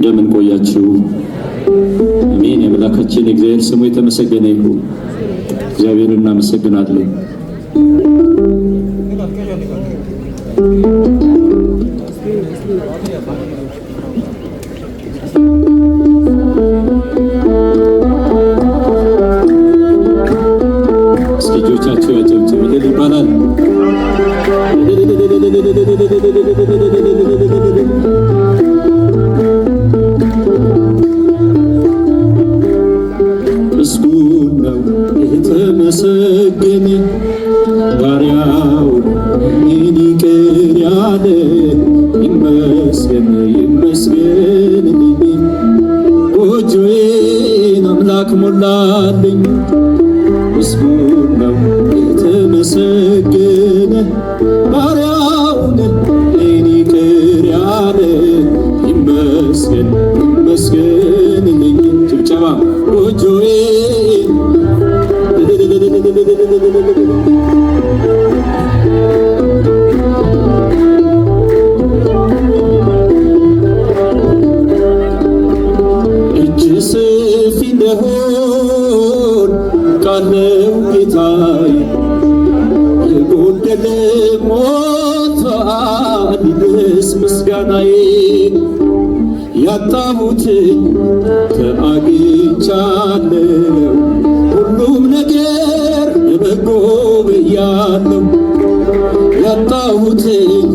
እንደምን ቆያችሁ? አሜን። የአምላካችን እግዚአብሔር ስሙ የተመሰገነ ይሁን። እግዚአብሔርን እናመሰግናለን። ልጆቻቸው ያጨብጭቡ ይባላል። ምስጉን ነው የተመሰገነ ባሪያውን እኔን ይቅር ያለ ይመስገን ይመስገንልኝ። ጎጆዬን አምላክ ሞላልኝ። ምስጉን ነው የተመሰገነ ባሪያውን እኔን ይቅር ያለ ይመስገን ይመስገንልኝ። ጭብጨባ ጎጆዬን እጅ ሰፊ እንደሆን ቃለው ጌታዬ የጎደለ ሞልቷል ይድረስ ምስጋናዬ። ያጣሁትን ተአግኝቻለሁ ሁሉም ነገር ለበጎ ብያለሁ። ያጣሁትን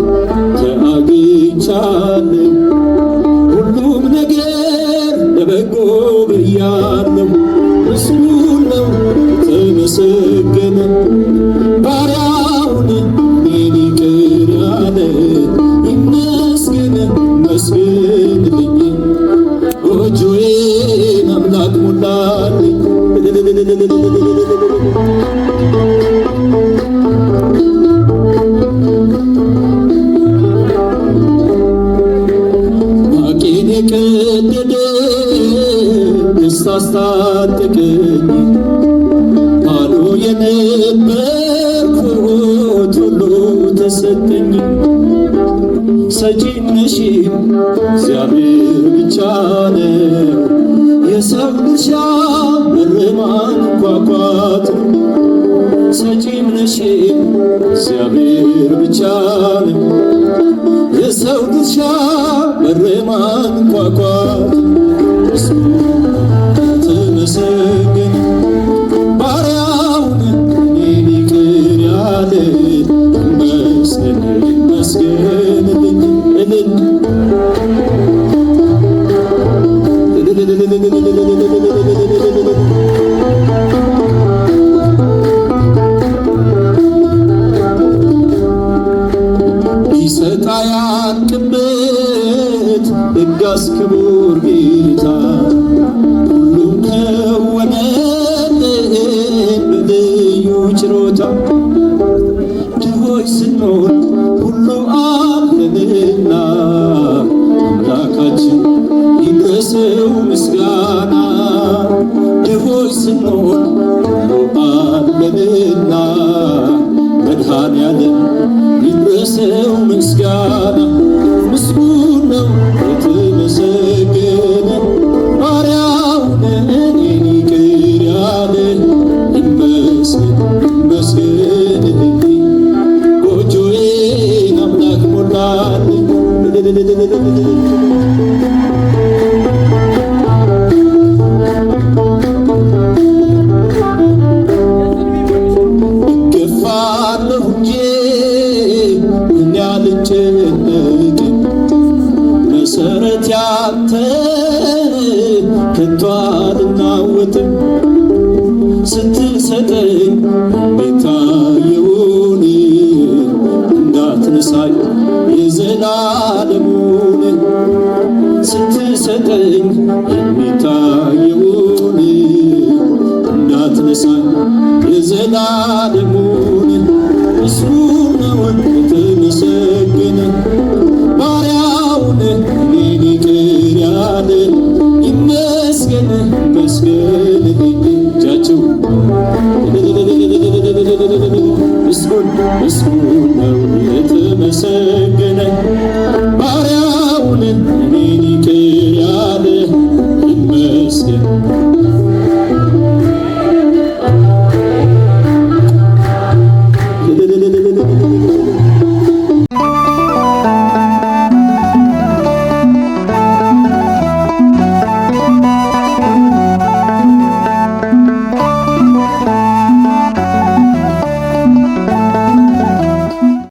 ተአግኝቻለሁ ሁሉም ነገር ለበጎ ብያለሁ። ምስጉን ነው የተመሰገነ ባሪያውን እኔን ይቅር ያለ ይመስገን ይመስገንልኝ። ጎጆዬን አምላክ ሞላልኝ። ማቄን የቀደደ ደስታ አስታጠቀኝ። ባዶ የነበርኩት ሁሉ ተሰጠኝ። ሰጪም ነሺም እግዚአብሔር ብቻ ነው። የሰው ድርሻ በር ማንኳኳት ነው። ሰጪም ነሺም እግዚአብሔር ብቻ ነው። የሰው ድርሻ በር ማንኳኳት ተመሰገነ ባሪያውን እኔን ይቅር ያለ ይመስገን ይመስገንልኝ። ቢሰጥ አያልቅበት ለጋስ ክቡር ጌታ ሁሉም ከወነልን በልዩ ችሮታ። ድሆች ስንሆን ሁሉ አለንና አምላካችን ይድረሰው ምስጋና። ድሆች ስንሆን ሁሉ አለንና መድኃኔዓለም ይድረሰው ምስጋና። ምስጉን ነው የተመሰገነ ባሪያውን እኔን ይቅር ያለ ይመስገን ይመስገንልኝ። ጎጆዬን አምላክ ሞላልኝ። እገፋለሁ እንጂ እኔ አልጨነቅም። መሰረት ያንተ ከቶ አልናወጥም። ስትሰጠኝ የታየውን እንዳትነሳኝ የዘላለሙን። ስትሰጠኝ የሚታየውን እንዳትነሳኝ የዘላለሙን። ምስጉን ነው የተመሰገነ ባሪያውን እኔን ይቅር ያለ ይመስገን ይመስገንልኝ። እጃችሁ ምስጉን ምስጉን ነው የተመሰገነ